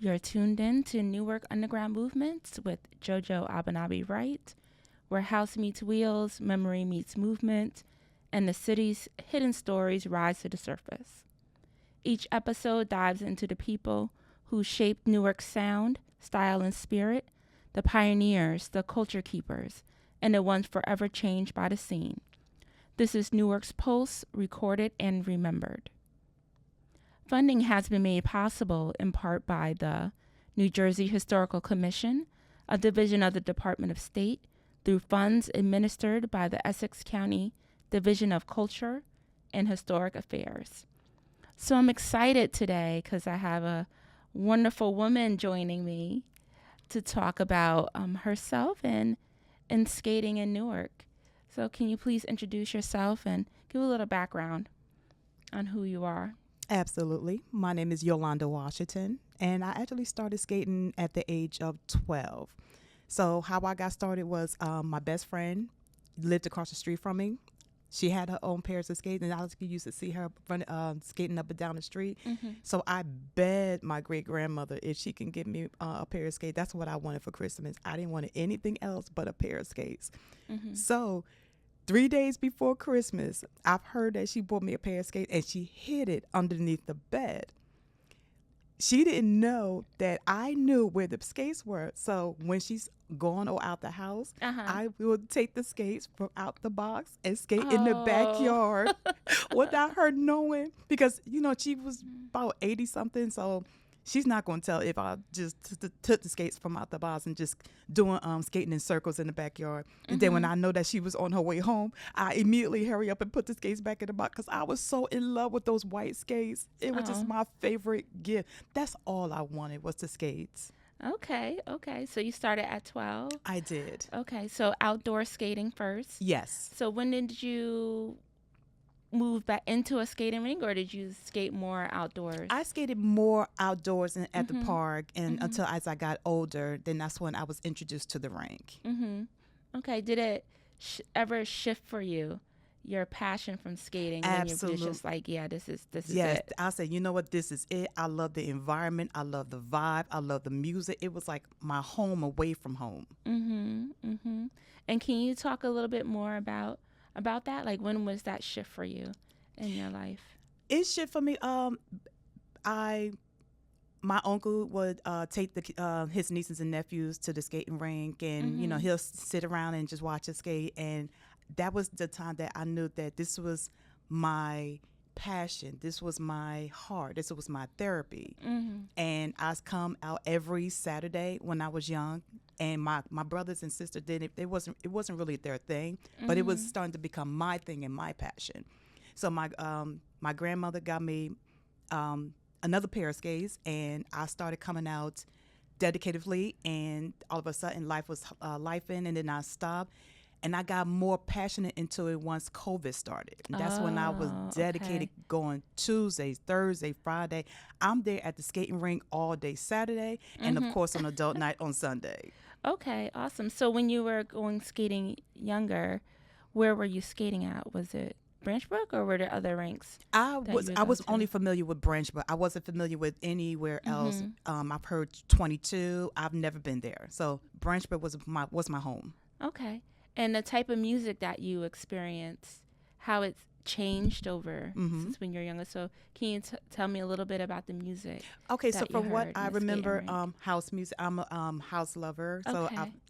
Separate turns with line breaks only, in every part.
You're tuned in to Newark Underground Movements with JoJo Abanabi Wright, where house meets wheels, memory meets movement, and the city's hidden stories rise to the surface. Each episode dives into the people who shaped Newark's sound, style, and spirit, the pioneers, the culture keepers, and the ones forever changed by the scene. This is Newark's Pulse, recorded and remembered. Funding has been made possible in part by the New Jersey Historical Commission, a division of the Department of State, through funds administered by the Essex County Division of Culture and Historic Affairs. So I'm excited today because I have a wonderful woman joining me to talk about herself and skating in Newark. So can you please introduce yourself and give a little background on who you are?
Absolutely. My name is Yolonda Washington, and I actually started skating at the age of 12. So how I got started was my best friend lived across the street from me. She had her own pairs of skates, and I used to see her skating up and down the street. Mm-hmm. So I begged my great-grandmother if she can give me a pair of skates. That's what I wanted for Christmas. I didn't want anything else but a pair of skates. Mm-hmm. So 3 days before Christmas, I've heard that she bought me a pair of skates, and she hid it underneath the bed. She didn't know that I knew where the skates were. So when she's gone or out the house, I would take the skates from out the box and skate in the backyard without her knowing. Because, she was about 80-something, so she's not going to tell if I just took the skates from out the box and just doing skating in circles in the backyard. Mm-hmm. And then when I know that she was on her way home, I immediately hurry up and put the skates back in the box because I was so in love with those white skates. It was just my favorite gift. That's all I wanted was the skates.
Okay. So you started at 12?
I did.
Okay, so outdoor skating first?
Yes.
So when did you move back into a skating rink, or did you skate more outdoors?
I skated more outdoors and at the park, and until as I got older, then that's when I was introduced to the rink.
Mm-hmm. Okay, did it ever shift for you, your passion from skating?
Absolutely.
When you're just like, this is
yes,
it.
I said, you know what, this is it. I love the environment. I love the vibe. I love the music. It was like my home away from home.
And can you talk a little bit more about that? Like, when was that shift for you in your life?
It shift for me. My uncle would take his nieces and nephews to the skating rink, and he'll sit around and just watch us skate. And that was the time that I knew that this was my passion. This was my heart. This was my therapy. And I come out every Saturday when I was young. And my brothers and sisters didn't. It wasn't really their thing, but it was starting to become my thing and my passion. So my grandmother got me another pair of skates, and I started coming out dedicatedly. And all of a sudden, life was lifing, and then I stopped. And I got more passionate into it once COVID started. And that's when I was dedicated, going Tuesdays, Thursday, Friday. I'm there at the skating rink all day Saturday, and of course on adult night on Sunday.
Okay, awesome. So when you were going skating younger, where were you skating at? Was it Branchbrook, or were there other rinks?
I was only familiar with Branchbrook. I wasn't familiar with anywhere else. I've heard 22. I've never been there. So Branchbrook was my home.
Okay. And the type of music that you experience, how it's changed over since when you're younger. So can you tell me a little bit about the music?
Okay, so from what I remember, house music. I'm a house lover, so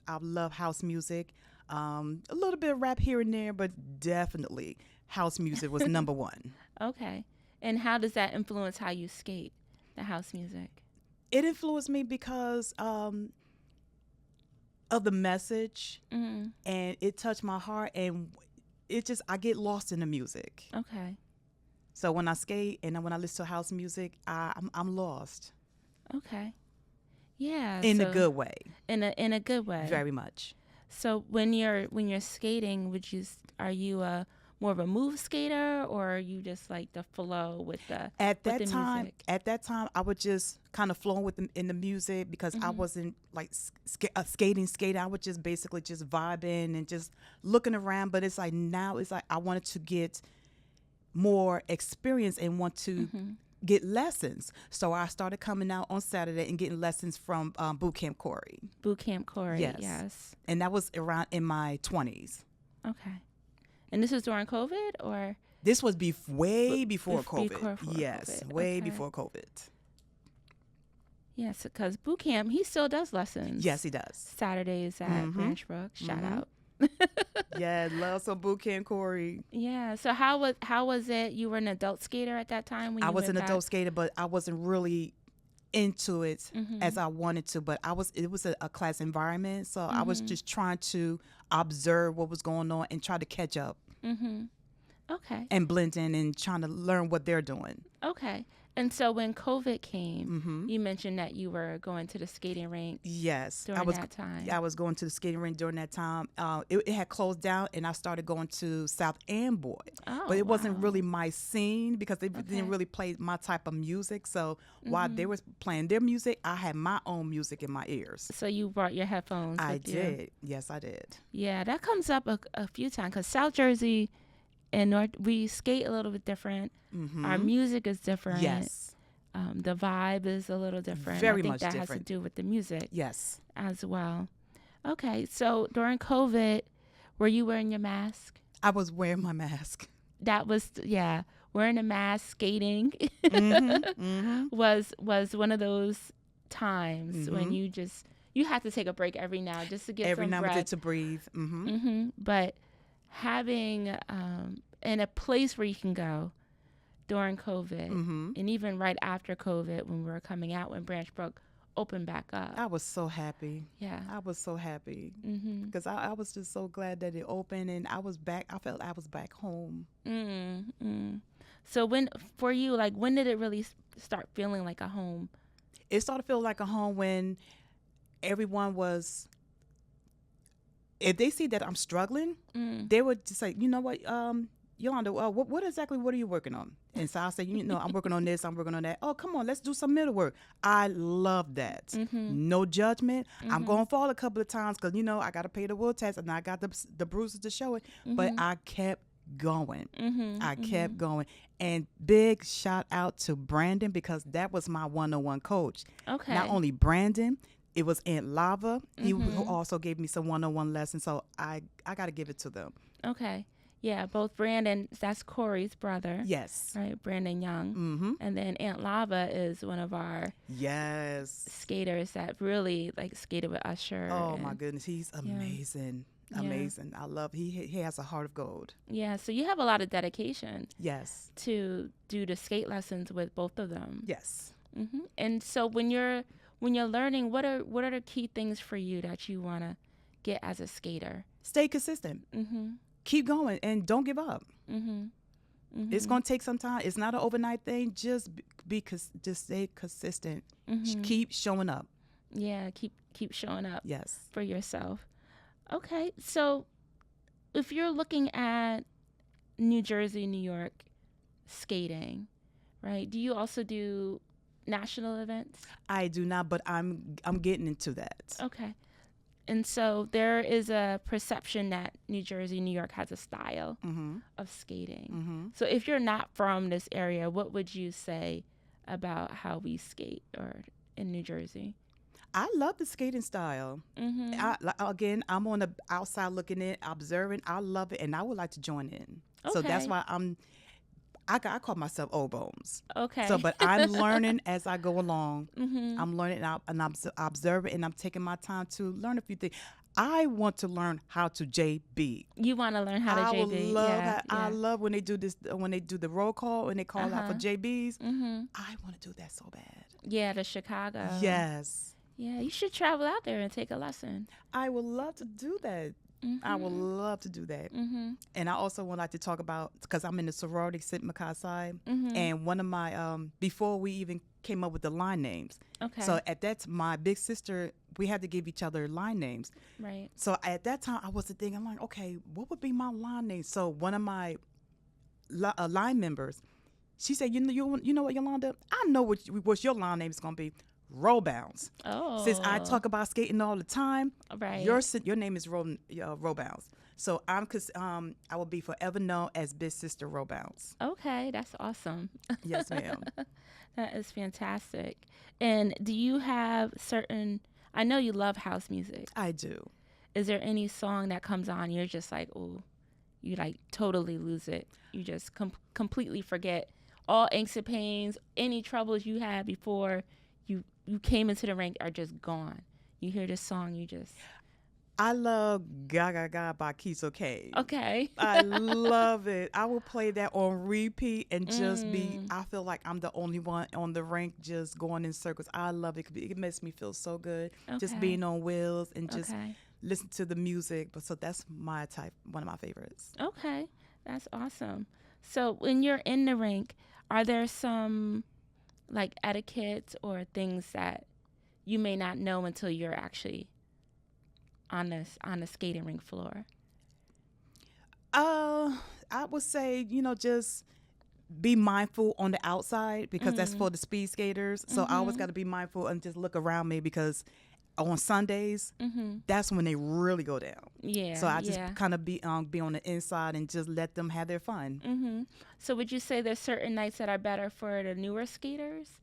I love house music. A little bit of rap here and there, but definitely house music was number one.
Okay. And how does that influence how you skate, the house music?
It influenced me because of the message, and it touched my heart, and I get lost in the music.
Okay.
So when I skate and when I listen to house music, I'm lost.
Okay. Yeah.
In a good way.
In a good way.
Very much.
So when you're skating, are you more of a move skater, or are you just like the flow with the music?
At that time, I would just kind of flow in the music because I wasn't like skating. I would just basically just vibing and just looking around. But it's like now it's like I wanted to get more experience and want to get lessons. So I started coming out on Saturday and getting lessons from Boot Camp Corey.
Boot Camp Corey.
Yes.
Yes.
And that was around in my 20s.
Okay. And this was during COVID, or?
This was way before COVID.
Before
Yes,
COVID.
way
Okay.
before COVID.
Yes, because Boot Camp, he still does lessons.
Yes, he does.
Saturdays at Branch Brook. Shout out.
Yeah, love some Boot Camp Corey.
Yeah. So how was it? You were an adult skater at that time when
I
you
was
went
an
back?
adult skater, but I wasn't really into it as I wanted to. But it was a class environment, so I was just trying to observe what was going on and try to catch up
Okay.
and blend in and trying to learn what they're doing.
Okay. And so when COVID came, you mentioned that you were going to the skating rink
Yes,
during that time.
I was going to the skating rink during that time. It had closed down, and I started going to South Amboy.
Oh,
but it wasn't
wow.
really my scene because they didn't really play my type of music. So while they were playing their music, I had my own music in my ears.
So you brought your headphones
I
with you.
did. Yes, I did.
Yeah, that comes up a few times because South Jersey and North, we skate a little bit different. Our music is different.
Yes.
The vibe is a little different.
Very
I think
much
that
different.
has to do with the music
Yes.
as well. Okay, so during COVID, were you wearing your mask?
I was wearing my mask.
That was, yeah, wearing a mask, skating was one of those times when you had to take a break every now just to get
Every
some
now and
breath.
then to breathe.
But having in a place where you can go during COVID and even right after COVID when we were coming out, when Branch Brook opened back up.
I was so happy.
Yeah.
I was so happy because I was just so glad that it opened and I was back. I felt I was back home.
So when did it really start feeling like a home?
It started to feel like a home when everyone was, if they see that I'm struggling, they would just say, you know what, Yolanda, what exactly, what are you working on? And so I'll say, I'm working on this, I'm working on that. Oh, come on, let's do some middle work. I love that. No judgment. I'm going to fall a couple of times because, I got to pay the wool tax and I got the bruises to show it. But I kept going. I kept going. And big shout out to Brandon because that was my one-on-one coach.
Okay.
Not only Brandon, it was Aunt Lava. He who also gave me some one-on-one lessons. So I got to give it to them.
Okay. Yeah, both Brandon, that's Corey's brother.
Yes.
Right, Brandon Young. And then Aunt Lava is one of our skaters that really skated with Usher.
Oh my goodness, he's amazing. Amazing. I love he has a heart of gold.
Yeah, so you have a lot of dedication.
Yes.
To do the skate lessons with both of them.
Yes.
And so when you're learning, what are the key things for you that you want to get as a skater?
Stay consistent. Keep going and don't give up. It's going to take some time. It's not an overnight thing. Just stay consistent. Keep showing up.
Yeah, keep showing up.
Yes.
For yourself. Okay, so if you're looking at New Jersey, New York skating, right? Do you also do national events? I
do not, but I'm getting into that.
Okay. And so there is a perception that New Jersey, New York has a style of skating. So if you're not from this area, what would you say about how we skate or in New Jersey?
I love the skating style. Again, I'm on the outside looking in, observing. I love it, and I would like to join in. Okay. So that's why I call myself old bones.
Okay.
So, but I'm learning as I go along. I'm learning and I'm observing, and I'm taking my time to learn a few things. I want to learn how to JB.
You want to learn how to JB?
I love when they do this, when they do the roll call, when they call out for JBs. I want to do that so bad. Yeah,
to Chicago.
Yes.
Yeah, you should travel out there and take a lesson.
I would love to do that. I would love to do that. And I also would like to talk about, because I'm in the sorority, Sigma Chi Psi, and one of my, before we even came up with the line names.
Okay.
So at that, my big sister, we had to give each other line names.
Right.
So at that time, I was thinking, I'm like, okay, what would be my line name? So one of my line members, she said, you know what, Yolanda? I know what your line name is going to be. roll bounce. Since I
Oh,
talk about skating all the time,
right.
your name is roll bounce. So I will be forever known as Big Sister Roll Bounce.
Okay, that's awesome.
Yes, ma'am.
That is fantastic. And do you have certain, I know you love house music.
I do.
Is there any song that comes on, you're just like, oh, you like totally lose it? You just completely forget all aches and pains, any troubles you had before you came into the ring are just gone. You hear this song, you just,
I love Gaga Gaga by Keisha Kane.
okay.
I love it. I will play that on repeat and just be,
Mm,
I feel like I'm the only one on the rink just going in circles. I love it. It makes me feel so good just
okay.
being on wheels and just
Okay.
listen to the music. But so that's my type, one of my favorites.
Okay. That's awesome. So when you're in the rink, are there some like etiquettes or things that you may not know until you're actually on the skating rink floor?
Uh, I would say, just be mindful on the outside because that's
Mm.
for the speed skaters. So I always
Mhm.
got to be mindful and just look around me because on Sundays,
Mhm.
that's when they really go down. So
Yeah,
I just
yeah.
kind of be on the inside and just let them have their fun.
Mhm. So would you say there's certain nights that are better for the newer skaters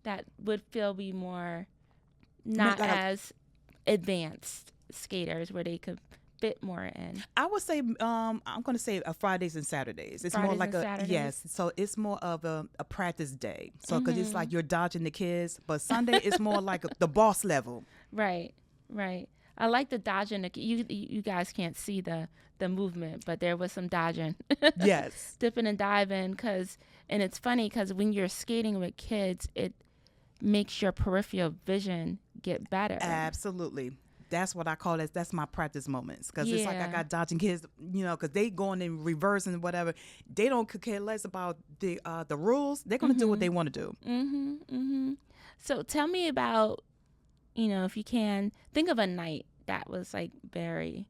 that would feel be more not
Like
as advanced skaters where they could fit more in
I would say, I'm going to say Fridays and Saturdays. It's more
Fridays
like
and Saturdays?
yes. So it's more of a practice day. So because it's like
Mhm.
you're dodging the kids, but Sunday is more like the boss level.
Right. Right. I like the dodging. You guys can't see the movement, but there was some dodging,
Yes,
dipping and diving. And it's funny because when you're skating with kids, it makes your peripheral vision get better.
absolutely. That's what I call it. That's my practice moments because it's like I
Yeah.
got dodging kids, because they going in reverse and whatever. They don't care less about the rules. They're gonna do what
Mhm.
they want to do.
Mhm. Mhm. So tell me about, if you can think of a night that was like very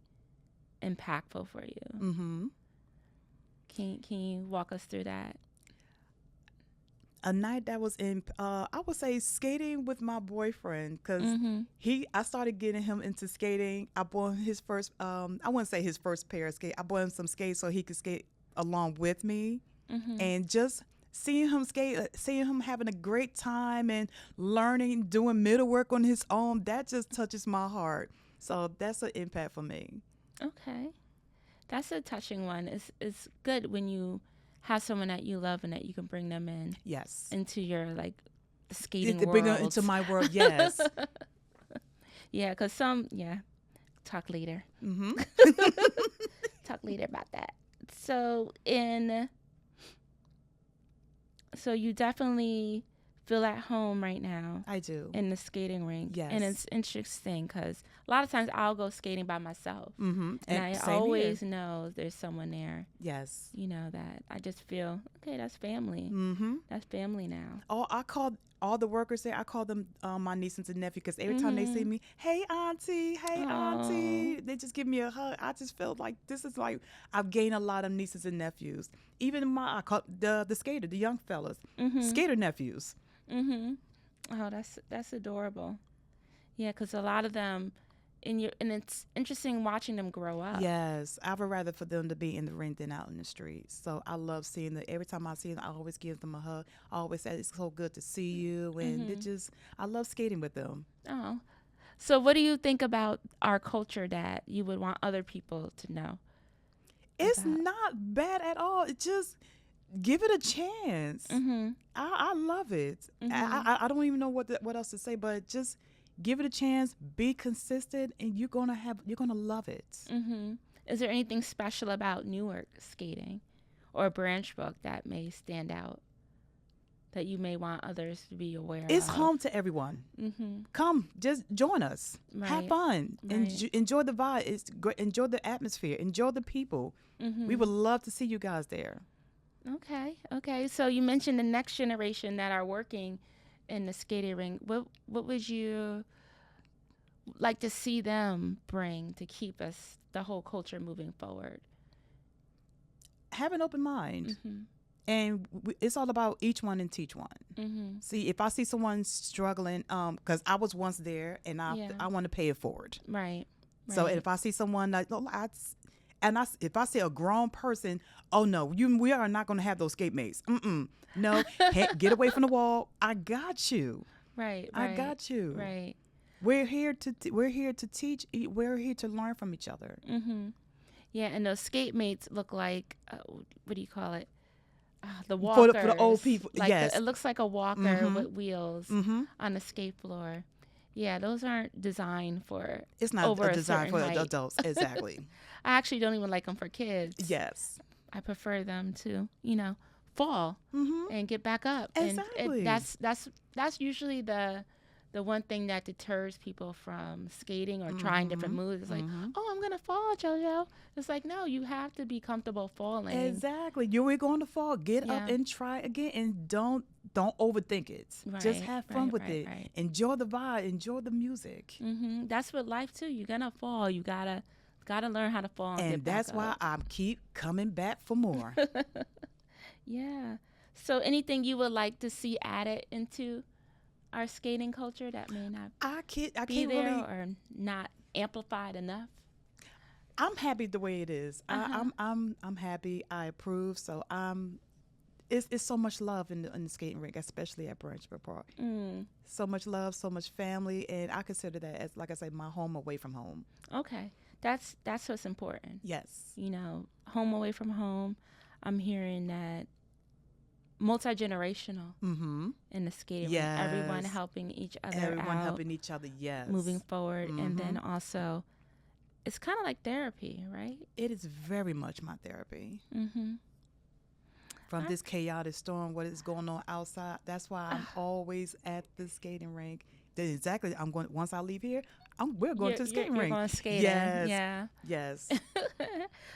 impactful for you.
Hmm.
Can you walk us through that?
A night that was in I would say skating with my boyfriend because
Mhm.
I started getting him into skating. I bought his first I wouldn't say his first pair of skates. I bought him some skates so he could skate along with me,
Mhm.
and just seeing him skate, seeing him having a great time and learning, doing middle work on his own, that just touches my heart. So that's an impact for me.
Okay. That's a touching one. It's good when you have someone that you love and that you can bring them in
Yes.
into your like
It,
skating
to bring her into
worlds.
my world, yes.
Yeah, yeah. Talk later.
Hmm.
Talk later about that. So in so you definitely feel at home right now
I do.
in the skating rink, and
Yes.
it's interesting because a lot of times I'll go skating by myself,
Hmm.
and
And
I
same here.
always know there's someone there.
Yes.
That I just feel okay. That's family.
Mm-hmm.
That's family now.
I call all the workers there. I call them my nieces and nephews because every time they see
Mhm.
me, hey
Oh.
auntie, they just give me a hug. I just feel like this is like I've gained a lot of nieces and nephews. Even I call the skater, the young fellas,
Mhm.
skater nephews.
Mhm. Oh, that's adorable. Yeah, because a lot of them, and it's interesting watching them grow up.
Yes, I would rather for them to be in the ring than out in the streets. So I love seeing that. Every time I see them, I always give them a hug. I always say it's so good to see you, and
Mhm.
I love skating with them.
Oh. So, what do you think about our culture that you would want other people to know
It's
about?
not bad at all. It just give it a chance.
Mhm.
I love it.
Mhm.
I don't even know what else to say, but just give it a chance. Be consistent, and you're gonna love it.
Mhm. Is there anything special about Newark skating or Branchbrook that may stand out that you may want others to be aware
It's
of?
home to everyone.
Mhm.
Come, just join us. Have
Right.
fun.
Right.
Enjoy the vibe. It's great. Enjoy the atmosphere. Enjoy the people. We would
Mhm.
love to see you guys there.
Okay. Okay. So you mentioned the next generation that are working in the skating ring. What would you like to see them bring to keep us the whole culture moving forward?
Have an open mind.
Mhm.
And it's all about each one and teach one.
Mm-hmm.
See, if I see someone struggling, because I was once there, and
Yeah.
I want to pay it forward.
Right.
So
Right.
if I see someone like, if I see a grown person, oh no, we are not going to have those skate mates. No, hey, get away from the wall. I got you.
Right.
I got you.
Right.
We're here to teach. We're here to learn from each other.
Mm-hmm. Yeah, and those skate mates look like what do you call it? The walkers.
For the old people.
Like
yes.
it looks like a walker
Mm-hmm.
with wheels
Mm-hmm.
on the skate floor. Yeah, those aren't designed for
It's not
over
a design for
height.
adults. Exactly.
I actually don't even like them for kids.
Yes.
I prefer them to, fall
Mm-hmm.
and get back up.
Exactly.
And that's usually the one thing that deters people from skating or trying different moves. It's like, oh, I'm gonna fall, JoJo. It's like, no, you have to be comfortable falling.
Exactly. We're going to fall. Get up
Yeah.
and try again, and don't overthink it. Just
Right,
have fun
right,
with
right,
it.
right.
Enjoy the vibe. Enjoy the music.
That's with life too. You're gonna fall. You gotta learn how to fall. And get
that's
back
why
up.
I keep coming back for more.
Yeah. So anything you would like to see added into our skating culture that may not
I
be
can't
there
really.
or not amplified enough?
I'm happy the way it is. I'm happy. I approve. So it's so much love in the skating rink, especially at Branchburg Park. So much love, so much family, and I consider that as, like I say, my home away from home.
Okay. That's what's important.
Yes.
Home away from home. I'm hearing that multi-generational in the skating rink. Everyone
Yes.
helping each other
Everyone
out,
helping each other. Yes.
moving forward, and then also it's kind of like therapy, right?
It is very much my therapy.
Mm-hmm.
From this chaotic storm, what is going on outside. That's why I'm always at the skating rink. Exactly. I'm going once I leave here. We're going to the skating rink.
You're going skating.
Yes.
Yeah.
Yes.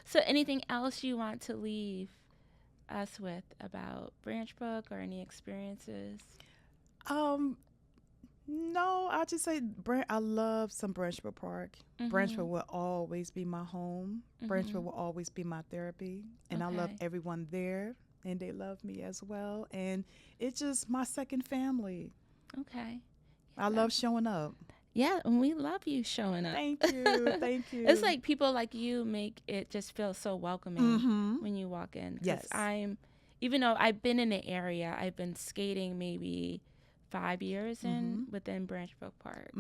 So anything else you want to leave us with about Branchbrook or any experiences?
No, I just say I love some Branchburg Park. Branchburg will always be my home. Branchburg will always be my therapy, and I love everyone there, and they love me as well. And it's just my second family.
Okay.
I love showing up.
Yeah, and we love you showing up.
Thank you. Thank you.
It's like people like you make it just feel so welcoming when you walk in. 'Cause
Yes.
even though I've been in the area, I've been skating maybe 5 years within Branchbrook Park.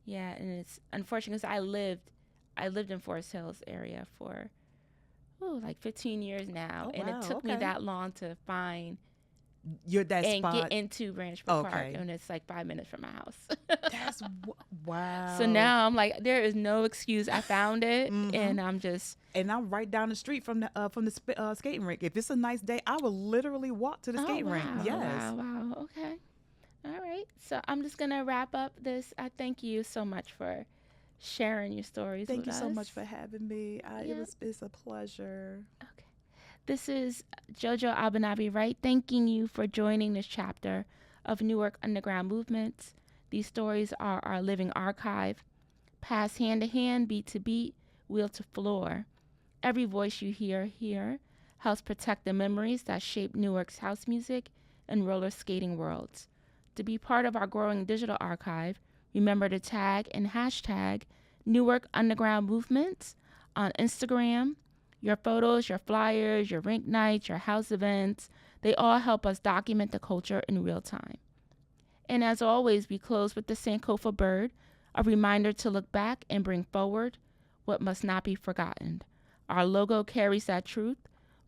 Yeah, and it's unfortunate because I lived in Forest Hills area for like 15 years now, and it took me that long to find
You're that
and
spot.
get into Branchbrook Park, and it's like 5 minutes from my house.
That's wow.
So now I'm like, there is no excuse. I found it, and I'm
right down the street from the skating rink. If it's a nice day, I will literally walk to the skating rink. Yes.
Wow. Okay. All right. So I'm just gonna wrap up this. I thank you so much for sharing your stories.
Thank you
with
so
us.
much for having me. It's a pleasure.
Okay. This is JoJo Abanabi Wright thanking you for joining this chapter of Newark Underground Movements. These stories are our living archive, passed hand to hand, beat to beat, wheel to floor. Every voice you hear here helps protect the memories that shape Newark's house music and roller skating worlds. To be part of our growing digital archive, remember to tag and hashtag Newark Underground Movements on Instagram. Your photos, your flyers, your rink nights, your house events, they all help us document the culture in real time. And as always, we close with the Sankofa bird, a reminder to look back and bring forward what must not be forgotten. Our logo carries that truth.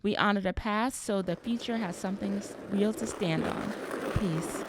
We honor the past so the future has something real to stand on. Peace.